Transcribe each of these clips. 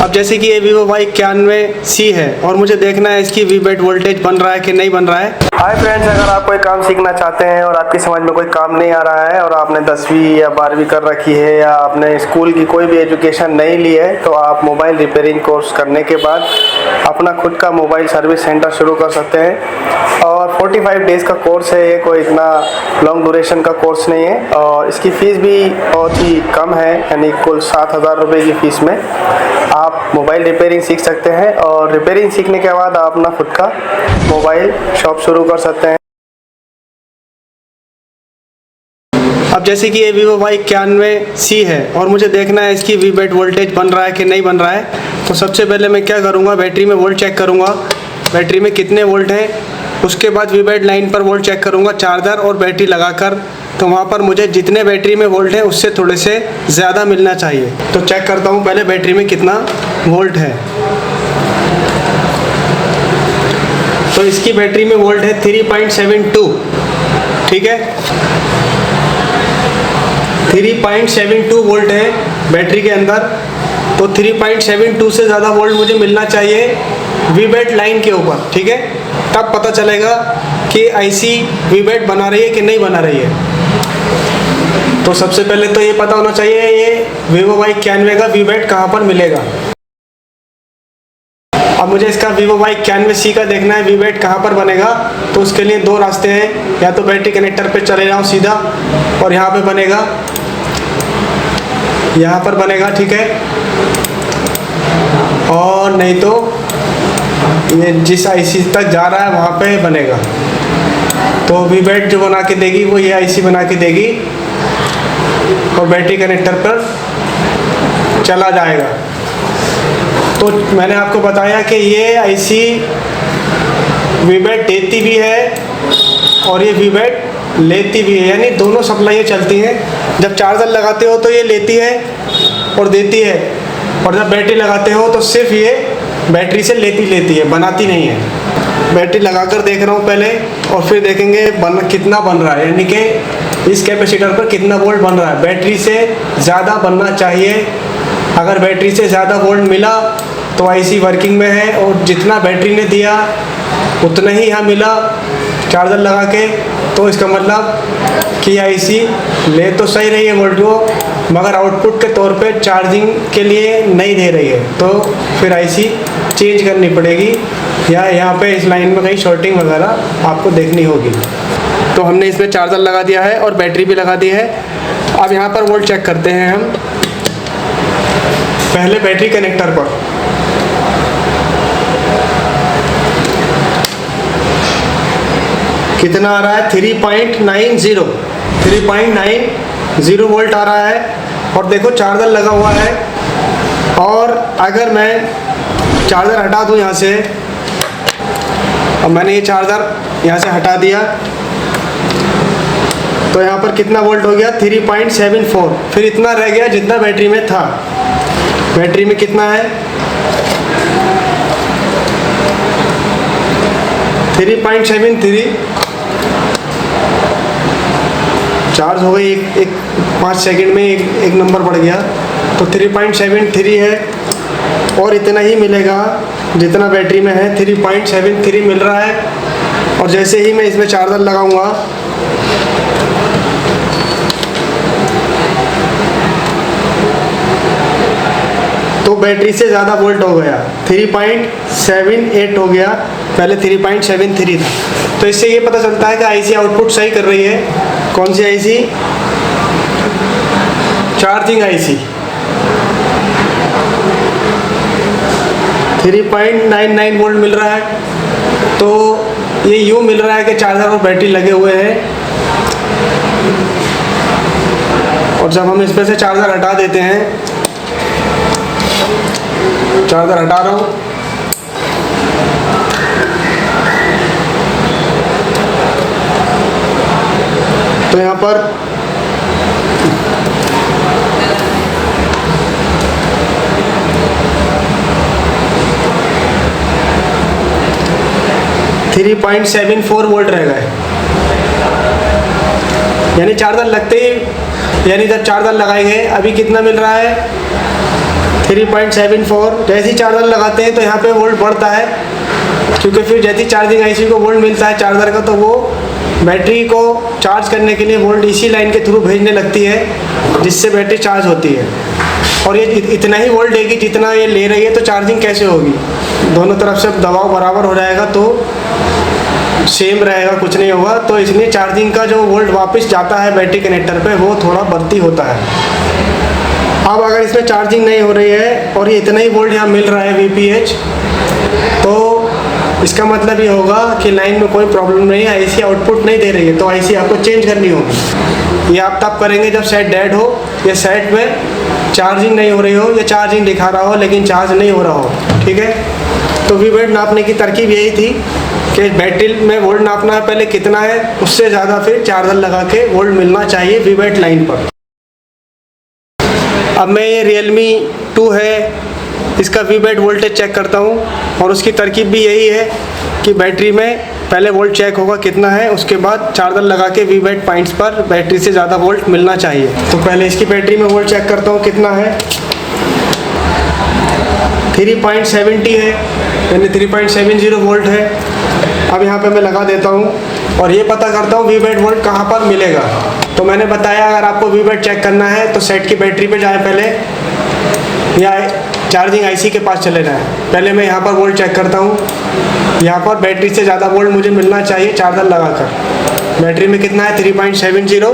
अब जैसे कि ये Vivo Y91C है और मुझे देखना है इसकी Vbat वोल्टेज बन रहा है कि नहीं बन रहा है। हाय फ्रेंड्स, अगर आप कोई काम सीखना चाहते हैं और आपकी समझ में कोई काम नहीं आ रहा है और आपने 10वीं या 12वीं कर रखी है या आपने स्कूल की कोई भी एजुकेशन नहीं ली है, तो आप मोबाइल रिपेयरिंग कोर्स करने के बाद अपना खुद का मोबाइल सर्विस सेंटर शुरू कर सकते हैं। और 45 डेज़ का कोर्स है ये, कोई इतना लॉन्ग ड्यूरेशन का कोर्स नहीं है और इसकी फ़ीस भी बहुत ही कम है, यानी कुल 7,000 रुपये की फ़ीस में आप मोबाइल रिपेयरिंग सीख सकते हैं। और रिपेयरिंग सीखने के बाद आप अपना खुद का मोबाइल शॉप शुरू कर सकते हैं। अब जैसे कि ये Vivo Y91C है और मुझे देखना है इसकी Vbat वोल्टेज बन रहा है कि नहीं बन रहा है, तो सबसे पहले मैं क्या करूँगा, बैटरी में वोल्ट चेक करूँगा, बैटरी में कितने वोल्ट हैं। उसके बाद Vbat लाइन पर वोल्ट चेक करूँगा चार्जर और बैटरी लगाकर, तो वहाँ पर मुझे जितने बैटरी में वोल्ट है उससे थोड़े से ज़्यादा मिलना चाहिए। तो चेक करता हूँ पहले बैटरी में कितना वोल्ट है। तो इसकी बैटरी में वोल्ट है 3.72, ठीक है, 3.72 वोल्ट है बैटरी के अंदर। तो 3.72 से ज़्यादा वोल्ट मुझे मिलना चाहिए Vbat लाइन के ऊपर, ठीक है, तब पता चलेगा कि IC Vbat बना रही है कि नहीं बना रही है। तो सबसे पहले तो ये पता होना चाहिए ये Vivo Y91 का Vbat कहाँ पर मिलेगा। अब मुझे इसका Vivo Y91C का देखना है Vbat कहाँ पर बनेगा, तो उसके लिए दो रास्ते हैं, या तो बैटरी कनेक्टर पे चले जाऊँ सीधा और यहाँ पे बनेगा, यहाँ पर बनेगा, ठीक है, और नहीं तो ये जिस IC तक जा रहा है वहाँ पे बनेगा। तो Vbat जो बना के देगी वो ये IC बना के देगी और बैटरी कनेक्टर पर चला जाएगा। तो मैंने आपको बताया कि ये IC Vbat देती भी है और ये Vbat लेती भी है, यानी दोनों सप्लाइयाँ चलती हैं। जब चार्जर लगाते हो तो ये लेती है और देती है, और जब बैटरी लगाते हो तो सिर्फ ये बैटरी से लेती है, बनाती नहीं है। बैटरी लगाकर देख रहा हूँ पहले और फिर देखेंगे कितना बन रहा है, यानी कि इस कैपेसिटर पर कितना वोल्ट बन रहा है। बैटरी से ज़्यादा बनना चाहिए। अगर बैटरी से ज़्यादा वोल्ट मिला तो IC वर्किंग में है, और जितना बैटरी ने दिया उतना ही यहाँ मिला चार्जर लगा के, तो इसका मतलब कि IC ले तो सही रही है वोल्ट को, मगर आउटपुट के तौर पे चार्जिंग के लिए नहीं दे रही है। तो फिर IC चेंज करनी पड़ेगी, या यहाँ पे इस लाइन में कहीं शॉर्टिंग वगैरह आपको देखनी होगी। तो हमने इसमें चार्जर लगा दिया है और बैटरी भी लगा दी है। अब यहाँ पर वोल्ट चेक करते हैं हम, पहले बैटरी कनेक्टर पर। कितना आ रहा है, 3.90 वोल्ट आ रहा है। और देखो चार्जर लगा हुआ है, और अगर मैं चार्जर हटा दूँ यहाँ से, और मैंने ये चार्जर यहाँ से हटा दिया, तो यहाँ पर कितना वोल्ट हो गया, 3.74। फिर इतना रह गया जितना बैटरी में था। बैटरी में कितना है, 3.73। चार्ज हो गई एक 5 सेकंड में एक नंबर बढ़ गया, तो 3.73 है, और इतना ही मिलेगा जितना बैटरी में है। 3.73 मिल रहा है। और जैसे ही मैं इसमें चार्जर लगाऊंगा तो बैटरी से ज़्यादा वोल्ट हो गया, 3.78 हो गया, पहले 3.73 था। तो इससे ये पता चलता है कि IC आउटपुट सही कर रही है। कौन सी IC, चार्जिंग IC। 3.99 वोल्ट मिल रहा है, तो ये यूँ मिल रहा है कि चार्जर और बैटरी लगे हुए हैं। और जब हम इसमें से चार्जर हटा देते हैं, चार्जर हटा रहा हूँ, तो यहाँ पर थ्री 3.74 वोल्ट रह गए, यानी चार्जर लगते ही, यानी जब चार्जर लगाएंगे अभी कितना मिल रहा है, 3.74। जैसे ही चार्जर लगाते हैं तो यहाँ पे वोल्ट बढ़ता है, क्योंकि फिर जैसे चार्जिंग आईसी को वोल्ट मिलता है चार्जर का, तो वो बैटरी को चार्ज करने के लिए वोल्ट इसी लाइन के थ्रू भेजने लगती है, जिससे बैटरी चार्ज होती है। और ये इतना ही वोल्ट देगी जितना ये ले रही है, तो चार्जिंग कैसे होगी? दोनों तरफ से दबाव बराबर हो जाएगा तो सेम रहेगा, कुछ नहीं होगा। तो इसलिए चार्जिंग का जो वोल्ट वापस जाता है बैटरी कनेक्टर पे, वो थोड़ा बढ़ती होता है। अब अगर इसमें चार्जिंग नहीं हो रही है और ये इतना ही वोल्ट यहाँ मिल रहा है VPH, तो इसका मतलब ये होगा कि लाइन में कोई प्रॉब्लम नहीं है, आईसी आउटपुट नहीं दे रही है, तो आईसी आपको चेंज करनी होगी। ये आप तब करेंगे जब सेट डेड हो या सेट में चार्जिंग नहीं हो रही हो या चार्जिंग दिखा रहा हो लेकिन चार्ज नहीं हो रहा हो, ठीक है। तो वीवेट नापने की तरकीब यही थी कि बैटरी में वोल्ट नापना है पहले कितना है, उससे ज़्यादा फिर चार्जर लगा के वोल्ट मिलना चाहिए वीवेट लाइन पर। अब मैं ये Realme 2 है, इसका वीवेट वोल्टेज चेक करता हूँ, और उसकी तरकीब भी यही है कि बैटरी में पहले वोल्ट चेक होगा कितना है, उसके बाद चार्जर लगा के वीवेट पॉइंट्स पर बैटरी से ज़्यादा वोल्ट मिलना चाहिए। तो पहले इसकी बैटरी में वोल्ट चेक करता हूँ कितना है। 3.70 है, यानी 3.70 वोल्ट है। अब यहाँ पे मैं लगा देता हूँ और ये पता करता हूँ वीवेट वोल्ट कहाँ पर मिलेगा। तो मैंने बताया अगर आपको वीवेट चेक करना है तो सेट की बैटरी पे जाए पहले, या चार्जिंग आईसी के पास चले जाएं। पहले मैं यहाँ पर वोल्ट चेक करता हूँ, यहाँ पर बैटरी से ज़्यादा वोल्ट मुझे मिलना चाहिए चार्जर लगाकर। बैटरी में कितना है 3.70,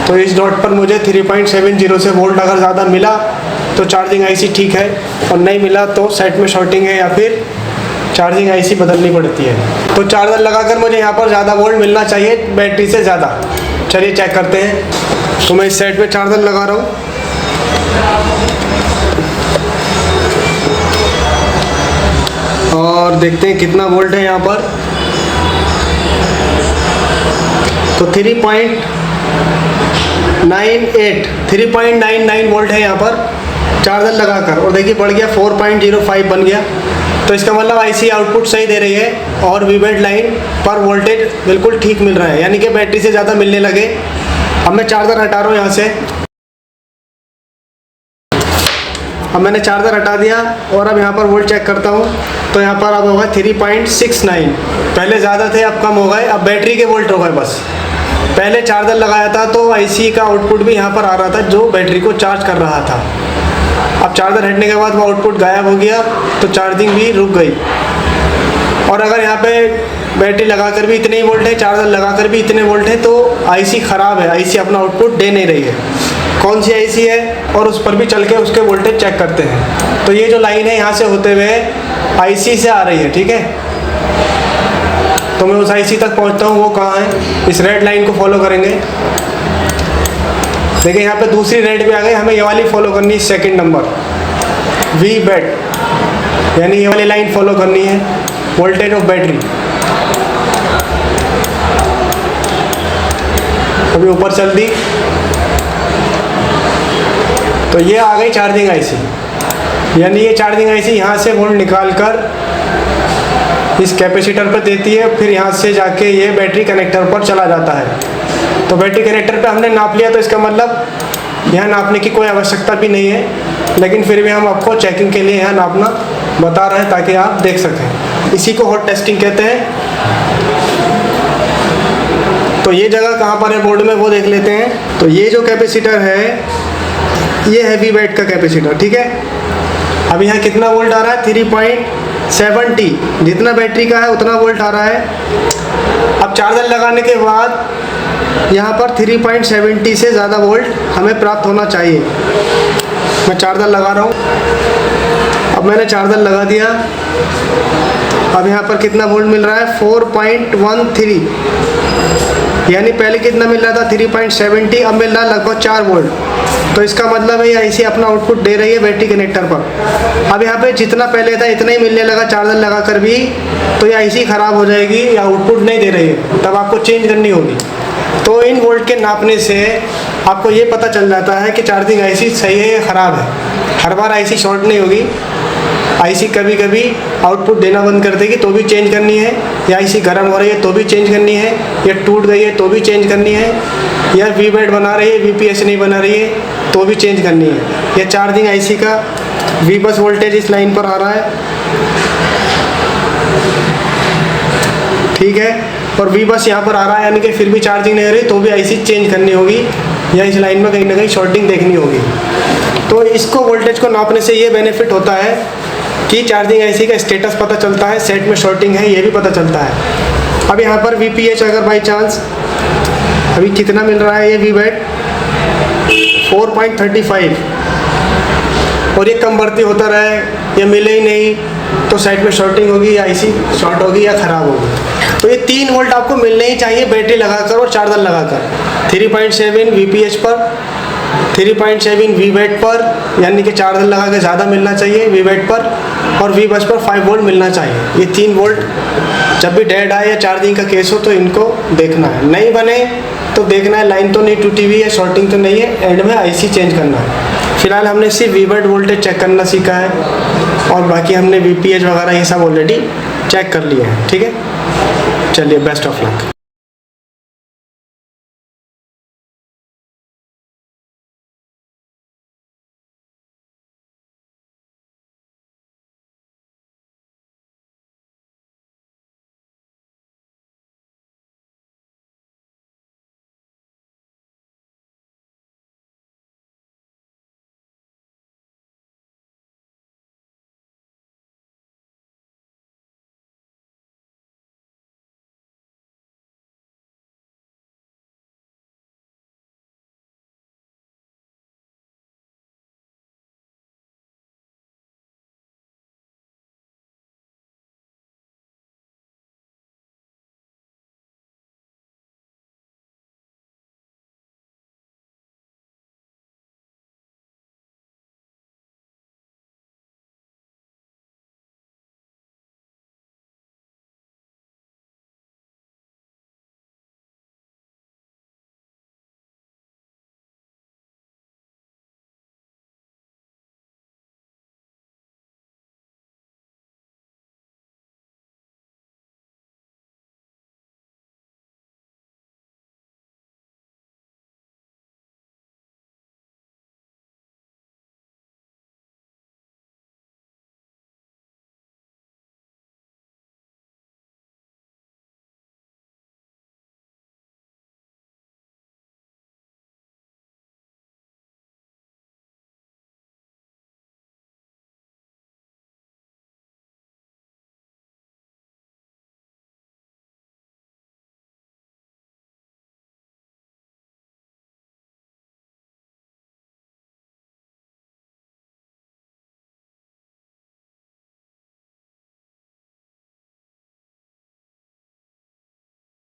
तो इस डॉट पर मुझे 3.70 से वोल्ट अगर ज़्यादा मिला तो चार्जिंग आईसी ठीक है, और नहीं मिला तो सेट में शॉर्टिंग है या फिर चार्जिंग आईसी बदलनी पड़ती है। तो चार्जर लगाकर मुझे यहाँ पर ज़्यादा वोल्ट मिलना चाहिए बैटरी से ज़्यादा। चलिए चेक करते हैं। तो मैं इस सेट में चार्जर लगा रहा हूँ, और देखते हैं कितना वोल्ट है यहाँ पर। तो 3.99 वोल्ट है यहाँ पर चार्जर लगाकर, और देखिए बढ़ गया 4.05 बन गया। तो इसका मतलब आईसी आउटपुट सही दे रही है और वीवेट लाइन पर वोल्टेज बिल्कुल ठीक मिल रहा है, यानी कि बैटरी से ज़्यादा मिलने लगे। अब मैं चार्जर हटा रहा हूँ यहाँ से। अब मैंने चार्जर हटा दिया और अब यहाँ पर वोल्ट चेक करता हूँ, तो यहाँ पर अब होगा 3.69। पहले ज़्यादा थे अब कम हो गए, अब बैटरी के वोल्ट हो गए बस। पहले चार्जर लगाया था तो आईसी का आउटपुट भी यहाँ पर आ रहा था जो बैटरी को चार्ज कर रहा था। अब चार्जर हटने के बाद वो आउटपुट गायब हो गया, तो चार्जिंग भी रुक गई। और अगर यहाँ पे बैटरी लगाकर भी इतने ही वोल्ट है, चार्जर लगाकर भी इतने वोल्ट है, तो आईसी ख़राब है, आईसी अपना आउटपुट दे नहीं रही है। कौन सी आईसी है और उस पर भी चल के उसके वोल्टेज चेक करते हैं। तो ये जो लाइन है यहाँ से होते हुए आईसी से आ रही है, ठीक है। तो मैं उस आईसी तक पहुँचता हूँ, वो कहाँ है, इस रेड लाइन को फॉलो करेंगे। देखिए यहाँ पे दूसरी रेड भी आ गई, हमें ये वाली फॉलो करनी है, सेकंड नंबर वीवेट, यानी ये वाली लाइन फॉलो करनी है, वोल्टेज ऑफ बैटरी। अभी ऊपर चल दी तो ये आ गई चार्जिंग आईसी, यानी ये चार्जिंग आईसी यहाँ से वोल्ट निकाल कर इस कैपेसिटर पर देती है, फिर यहाँ से जाके ये बैटरी कनेक्टर पर चला जाता है। तो बैटरी कनेक्टर पे हमने नाप लिया, तो इसका मतलब यहाँ नापने की कोई आवश्यकता भी नहीं है, लेकिन फिर भी हम आपको चेकिंग के लिए यहाँ नापना बता रहे हैं ताकि आप देख सकें। इसी को हॉट टेस्टिंग कहते हैं। तो ये जगह कहाँ पर है बोर्ड में वो देख लेते हैं। तो ये जो कैपेसिटर है ये है वीवेट का कैपेसिटर, ठीक है। अब यहाँ कितना वोल्ट आ रहा है 3.70, जितना बैटरी का है उतना वोल्ट आ रहा है। अब चार्जर लगाने के बाद यहाँ पर 3.70 से ज़्यादा वोल्ट हमें प्राप्त होना चाहिए। मैं चार्जर लगा रहा हूँ। अब मैंने चार्जर लगा दिया। अब यहाँ पर कितना वोल्ट मिल रहा है 4.13, यानी पहले कितना मिल रहा था 3.70, अब मिल रहा है लगभग 4 वोल्ट। तो इसका मतलब है आईसी अपना आउटपुट दे रही है बैटरी कनेक्टर पर। अब यहाँ पे जितना पहले था इतना ही मिलने लगा चार्जर लगा कर भी, तो ये आईसी ख़राब हो जाएगी या आउटपुट नहीं दे रही है, तब आपको चेंज करनी होगी। तो इन वोल्ट के नापने से आपको ये पता चल जाता है कि चार्जिंग आईसी सही है या ख़राब है। हर बार आईसी शॉर्ट नहीं होगी, आईसी कभी कभी आउटपुट देना बंद कर देगी तो भी चेंज करनी है, या आईसी गर्म हो रही है तो भी चेंज करनी है, या टूट गई है तो भी चेंज करनी है, या वीवेट बना रही है वीपीएस नहीं बना रही है तो भी चेंज करनी है, या चार्जिंग आईसी का वी बस वोल्टेज इस लाइन पर आ रहा है, ठीक है, और वी बस यहाँ पर आ रहा है, यानी कि फिर भी चार्जिंग नहीं हो रही तो भी आईसी चेंज करनी होगी या इस लाइन में कहीं ना कहीं शॉर्टिंग देखनी होगी। तो इसको वोल्टेज को नापने से ये बेनिफिट होता है कि चार्जिंग आईसी का स्टेटस पता चलता है, सेट में शॉर्टिंग है ये भी पता चलता है। अब यहाँ पर VPH अगर बाई चांस अभी कितना मिल रहा है, ये VWAT 4.35, और ये कम बढ़ती होता रहे या मिले ही नहीं तो साइड में शॉर्टिंग होगी या आईसी शॉर्ट होगी या ख़राब होगी। तो ये 3 वोल्ट आपको मिलने ही चाहिए बैटरी लगाकर और चार्जर लगाकर। 3.7 VPH पर, 3.7 VWAT पर, यानी कि चार्जर लगा के ज़्यादा मिलना चाहिए VWAT पर, और V बस पर 5 वोल्ट मिलना चाहिए। ये 3 वोल्ट जब भी डेड आए या चार्जिंग का केस हो तो इनको देखना है। नहीं बने तो देखना है लाइन तो नहीं टूटी हुई है, शॉर्टिंग तो नहीं है, एंड में आईसी चेंज करना है। फिलहाल हमने सिर्फ VWAT वोल्टेज चेक करना सीखा है और बाकी हमने VPH वगैरह ये सब ऑलरेडी चेक कर लिया है, ठीक है। चलिए, बेस्ट ऑफ लक।